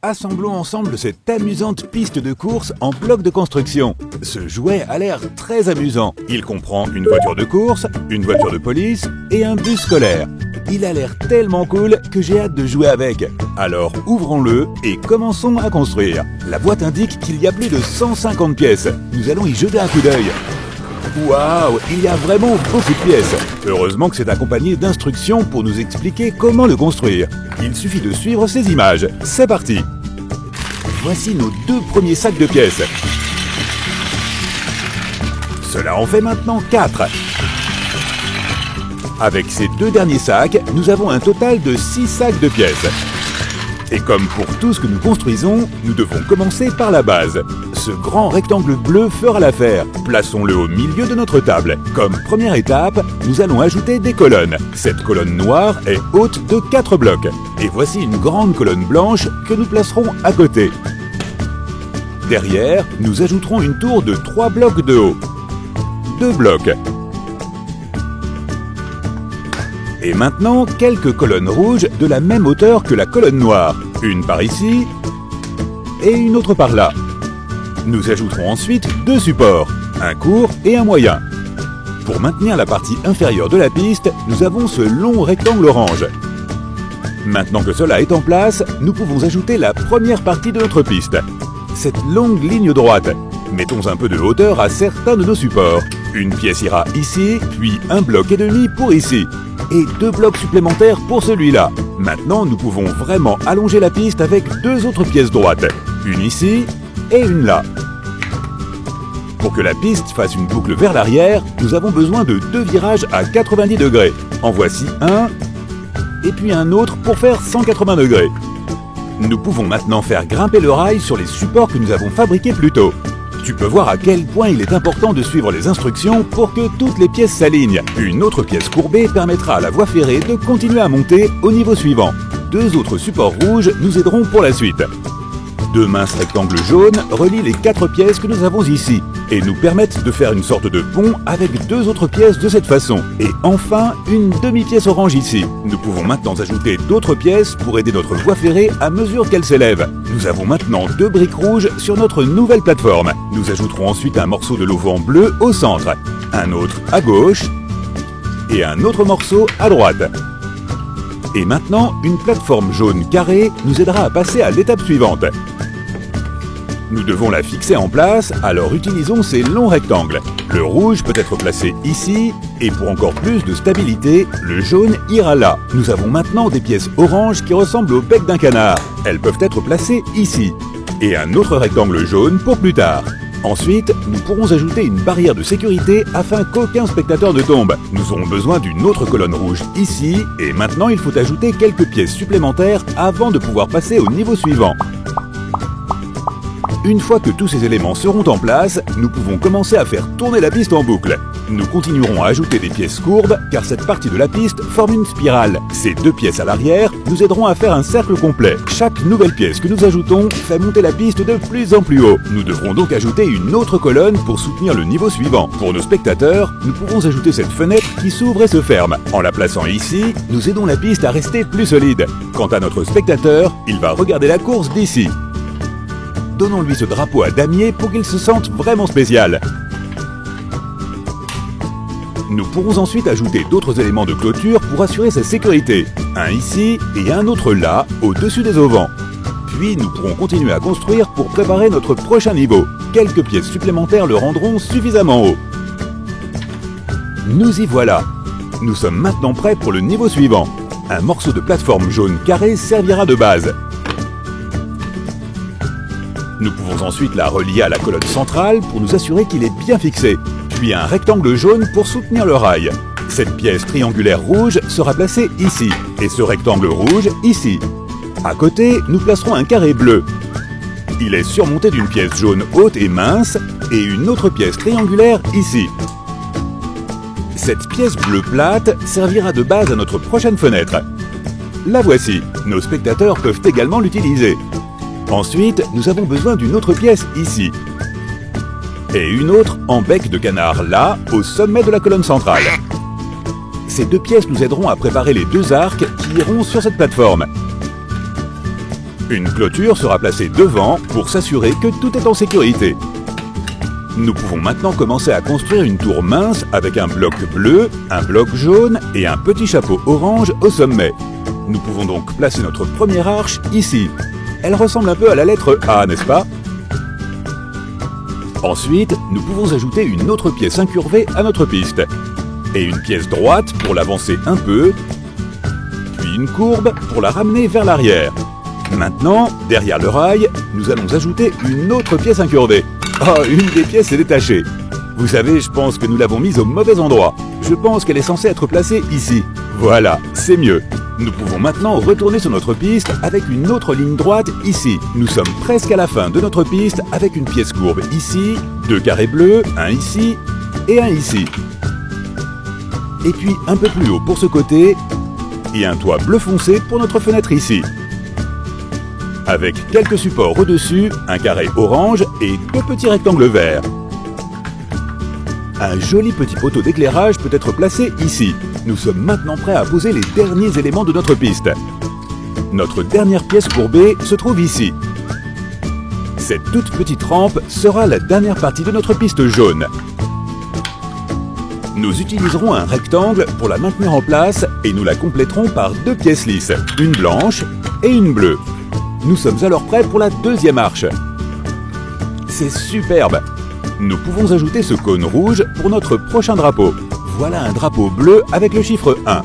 Assemblons ensemble cette amusante piste de course en bloc de construction. Ce jouet a l'air très amusant. Il comprend une voiture de course, une voiture de police et un bus scolaire. Il a l'air tellement cool que j'ai hâte de jouer avec. Alors ouvrons-le et commençons à construire. La boîte indique qu'il y a plus de 150 pièces. Nous allons y jeter un coup d'œil. Waouh, il y a vraiment beaucoup de pièces. Heureusement que c'est accompagné d'instructions pour nous expliquer comment le construire. Il suffit de suivre ces images. C'est parti. Voici nos 2 premiers sacs de pièces. Cela en fait maintenant 4. Avec ces 2 derniers sacs, nous avons un total de 6 sacs de pièces. Et comme pour tout ce que nous construisons, nous devons commencer par la base. Ce grand rectangle bleu fera l'affaire. Plaçons-le au milieu de notre table. Comme première étape, nous allons ajouter des colonnes. Cette colonne noire est haute de 4 blocs. Et voici une grande colonne blanche que nous placerons à côté. Derrière, nous ajouterons une tour de 3 blocs de haut. 2 blocs. Et maintenant, quelques colonnes rouges de la même hauteur que la colonne noire. Une par ici et une autre par là. Nous ajouterons ensuite 2 supports, un court et un moyen. Pour maintenir la partie inférieure de la piste, nous avons ce long rectangle orange. Maintenant que cela est en place, nous pouvons ajouter la première partie de notre piste. Cette longue ligne droite. Mettons un peu de hauteur à certains de nos supports. Une pièce ira ici, puis 1,5 bloc pour ici. Et 2 blocs supplémentaires pour celui-là. Maintenant, nous pouvons vraiment allonger la piste avec 2 autres pièces droites. Une ici et une là. Pour que la piste fasse une boucle vers l'arrière, nous avons besoin de 2 virages à 90 degrés. En voici un, et puis un autre pour faire 180 degrés. Nous pouvons maintenant faire grimper le rail sur les supports que nous avons fabriqués plus tôt. Tu peux voir à quel point il est important de suivre les instructions pour que toutes les pièces s'alignent. Une autre pièce courbée permettra à la voie ferrée de continuer à monter au niveau suivant. 2 autres supports rouges nous aideront pour la suite. 2 minces rectangles jaunes relient les 4 pièces que nous avons ici et nous permettent de faire une sorte de pont avec 2 autres pièces de cette façon. Et enfin, une demi-pièce orange ici. Nous pouvons maintenant ajouter d'autres pièces pour aider notre voie ferrée à mesure qu'elle s'élève. Nous avons maintenant 2 briques rouges sur notre nouvelle plateforme. Nous ajouterons ensuite un morceau de l'auvent bleu au centre, un autre à gauche et un autre morceau à droite. Et maintenant, une plateforme jaune carrée nous aidera à passer à l'étape suivante. Nous devons la fixer en place, alors utilisons ces longs rectangles. Le rouge peut être placé ici, et pour encore plus de stabilité, le jaune ira là. Nous avons maintenant des pièces oranges qui ressemblent au bec d'un canard. Elles peuvent être placées ici. Et un autre rectangle jaune pour plus tard. Ensuite, nous pourrons ajouter une barrière de sécurité afin qu'aucun spectateur ne tombe. Nous aurons besoin d'une autre colonne rouge ici, et maintenant il faut ajouter quelques pièces supplémentaires avant de pouvoir passer au niveau suivant. Une fois que tous ces éléments seront en place, nous pouvons commencer à faire tourner la piste en boucle. Nous continuerons à ajouter des pièces courbes, car cette partie de la piste forme une spirale. Ces 2 pièces à l'arrière nous aideront à faire un cercle complet. Chaque nouvelle pièce que nous ajoutons fait monter la piste de plus en plus haut. Nous devrons donc ajouter une autre colonne pour soutenir le niveau suivant. Pour nos spectateurs, nous pouvons ajouter cette fenêtre qui s'ouvre et se ferme. En la plaçant ici, nous aidons la piste à rester plus solide. Quant à notre spectateur, il va regarder la course d'ici. Donnons-lui ce drapeau à damier pour qu'il se sente vraiment spécial. Nous pourrons ensuite ajouter d'autres éléments de clôture pour assurer sa sécurité. Un ici et un autre là, au-dessus des auvents. Puis nous pourrons continuer à construire pour préparer notre prochain niveau. Quelques pièces supplémentaires le rendront suffisamment haut. Nous y voilà. Nous sommes maintenant prêts pour le niveau suivant. Un morceau de plateforme jaune carré servira de base. Nous pouvons ensuite la relier à la colonne centrale pour nous assurer qu'il est bien fixé, puis un rectangle jaune pour soutenir le rail. Cette pièce triangulaire rouge sera placée ici, et ce rectangle rouge ici. À côté, nous placerons un carré bleu. Il est surmonté d'une pièce jaune haute et mince, et une autre pièce triangulaire ici. Cette pièce bleue plate servira de base à notre prochaine fenêtre. La voici, nos spectateurs peuvent également l'utiliser. Ensuite, nous avons besoin d'une autre pièce ici. Et une autre en bec de canard là, au sommet de la colonne centrale. Ces 2 pièces nous aideront à préparer les 2 arcs qui iront sur cette plateforme. Une clôture sera placée devant pour s'assurer que tout est en sécurité. Nous pouvons maintenant commencer à construire une tour mince avec un bloc bleu, un bloc jaune et un petit chapeau orange au sommet. Nous pouvons donc placer notre première arche ici. Elle ressemble un peu à la lettre A, n'est-ce pas? Ensuite, nous pouvons ajouter une autre pièce incurvée à notre piste. Et une pièce droite pour l'avancer un peu, puis une courbe pour la ramener vers l'arrière. Maintenant, derrière le rail, nous allons ajouter une autre pièce incurvée. Oh, une des pièces est détachée. Vous savez, je pense que nous l'avons mise au mauvais endroit. Je pense qu'elle est censée être placée ici. Voilà, c'est mieux. Nous pouvons maintenant retourner sur notre piste avec une autre ligne droite ici. Nous sommes presque à la fin de notre piste avec une pièce courbe ici, deux carrés bleus, un ici et un ici. Et puis un peu plus haut pour ce côté et un toit bleu foncé pour notre fenêtre ici. Avec quelques supports au-dessus, un carré orange et deux petits rectangles verts. Un joli petit poteau d'éclairage peut être placé ici. Nous sommes maintenant prêts à poser les derniers éléments de notre piste. Notre dernière pièce courbée se trouve ici. Cette toute petite rampe sera la dernière partie de notre piste jaune. Nous utiliserons un rectangle pour la maintenir en place et nous la compléterons par deux pièces lisses, une blanche et une bleue. Nous sommes alors prêts pour la deuxième arche. C'est superbe! Nous pouvons ajouter ce cône rouge pour notre prochain drapeau. Voilà un drapeau bleu avec le chiffre 1.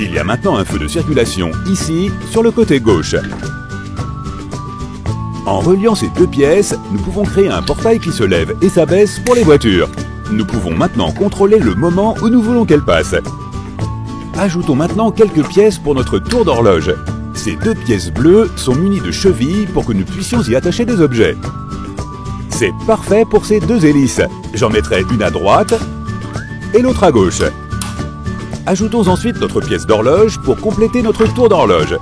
Il y a maintenant un feu de circulation ici, sur le côté gauche. En reliant ces deux pièces, nous pouvons créer un portail qui se lève et s'abaisse pour les voitures. Nous pouvons maintenant contrôler le moment où nous voulons qu'elle passe. Ajoutons maintenant quelques pièces pour notre tour d'horloge. Ces deux pièces bleues sont munies de chevilles pour que nous puissions y attacher des objets. C'est parfait pour ces deux hélices. J'en mettrai une à droite et l'autre à gauche. Ajoutons ensuite notre pièce d'horloge pour compléter notre tour d'horloge.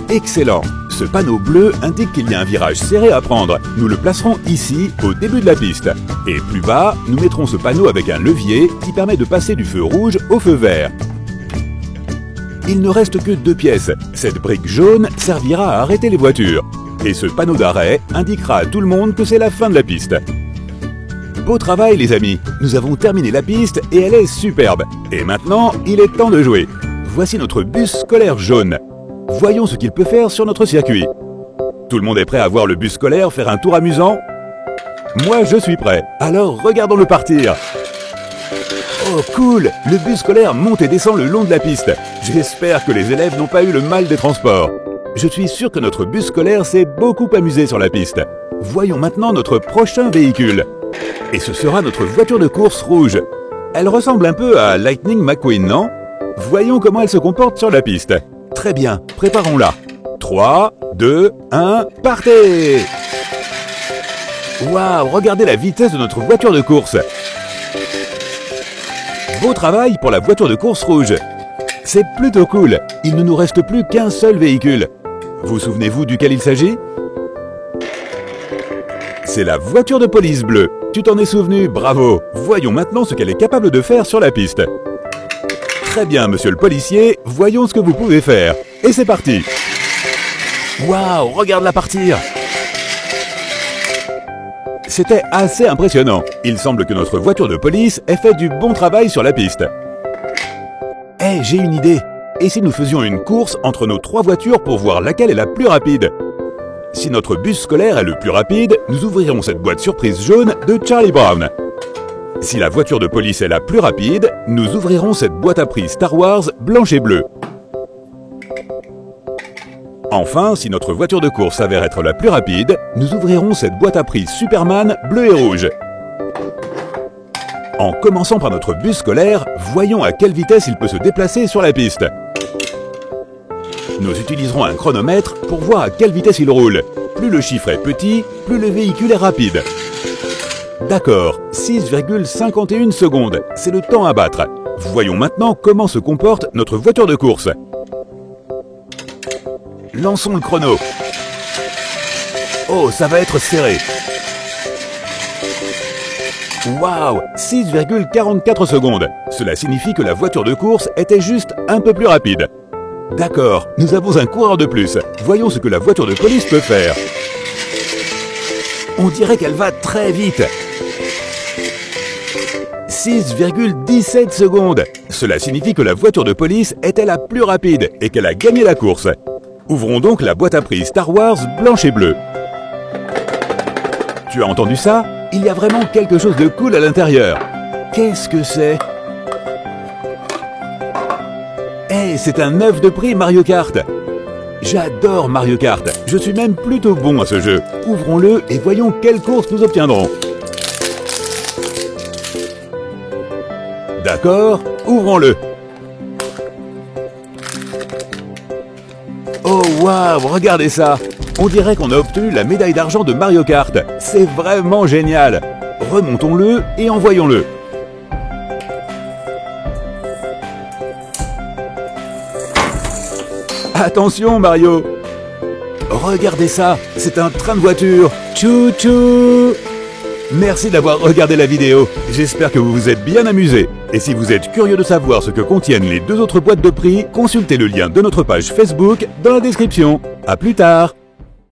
Excellent! Ce panneau bleu indique qu'il y a un virage serré à prendre. Nous le placerons ici, au début de la piste. Et plus bas, nous mettrons ce panneau avec un levier qui permet de passer du feu rouge au feu vert. Il ne reste que deux pièces. Cette brique jaune servira à arrêter les voitures. Et ce panneau d'arrêt indiquera à tout le monde que c'est la fin de la piste. Beau travail les amis, nous avons terminé la piste et elle est superbe. Et maintenant, il est temps de jouer. Voici notre bus scolaire jaune. Voyons ce qu'il peut faire sur notre circuit. Tout le monde est prêt à voir le bus scolaire faire un tour amusant? Moi je suis prêt, alors regardons-le partir. Oh cool, le bus scolaire monte et descend le long de la piste. J'espère que les élèves n'ont pas eu le mal des transports. Je suis sûr que notre bus scolaire s'est beaucoup amusé sur la piste. Voyons maintenant notre prochain véhicule. Et ce sera notre voiture de course rouge. Elle ressemble un peu à Lightning McQueen, non? Voyons comment elle se comporte sur la piste. Très bien, préparons-la. 3, 2, 1, partez! Waouh, regardez la vitesse de notre voiture de course. Beau travail pour la voiture de course rouge. C'est plutôt cool. Il ne nous reste plus qu'un seul véhicule. Vous souvenez-vous duquel il s'agit? C'est la voiture de police bleue. Tu t'en es souvenu, bravo. Voyons maintenant ce qu'elle est capable de faire sur la piste. Très bien, monsieur le policier, voyons ce que vous pouvez faire. Et c'est parti. Waouh, regarde-la partir. C'était assez impressionnant. Il semble que notre voiture de police ait fait du bon travail sur la piste. Hé, j'ai une idée. Et si nous faisions une course entre nos trois voitures pour voir laquelle est la plus rapide? Si notre bus scolaire est le plus rapide, nous ouvrirons cette boîte surprise jaune de Charlie Brown. Si la voiture de police est la plus rapide, nous ouvrirons cette boîte à prix Star Wars blanche et bleue. Enfin, si notre voiture de course s'avère être la plus rapide, nous ouvrirons cette boîte à prix Superman bleu et rouge. En commençant par notre bus scolaire, voyons à quelle vitesse il peut se déplacer sur la piste. Nous utiliserons un chronomètre pour voir à quelle vitesse il roule. Plus le chiffre est petit, plus le véhicule est rapide. D'accord, 6,51 secondes, c'est le temps à battre. Voyons maintenant comment se comporte notre voiture de course. Lançons le chrono. Oh, ça va être serré. Waouh, 6,44 secondes. Cela signifie que la voiture de course était juste un peu plus rapide. D'accord, nous avons un coureur de plus. Voyons ce que la voiture de police peut faire. On dirait qu'elle va très vite. 6,17 secondes. Cela signifie que la voiture de police était la plus rapide et qu'elle a gagné la course. Ouvrons donc la boîte à prix Star Wars blanche et bleue. Tu as entendu ça? Il y a vraiment quelque chose de cool à l'intérieur. Qu'est-ce que c'est? Hey, c'est un œuf de prix Mario Kart. J'adore Mario Kart. Je suis même plutôt bon à ce jeu. Ouvrons-le et voyons quelle course nous obtiendrons. D'accord, ouvrons-le. Oh waouh, regardez ça. On dirait qu'on a obtenu la médaille d'argent de Mario Kart. C'est vraiment génial. Remontons-le et envoyons-le. Attention Mario! Regardez ça, c'est un train de voiture. Tchou-tchou! Merci d'avoir regardé la vidéo. J'espère que vous vous êtes bien amusé. Et si vous êtes curieux de savoir ce que contiennent les deux autres boîtes de prix, consultez le lien de notre page Facebook dans la description. À plus tard!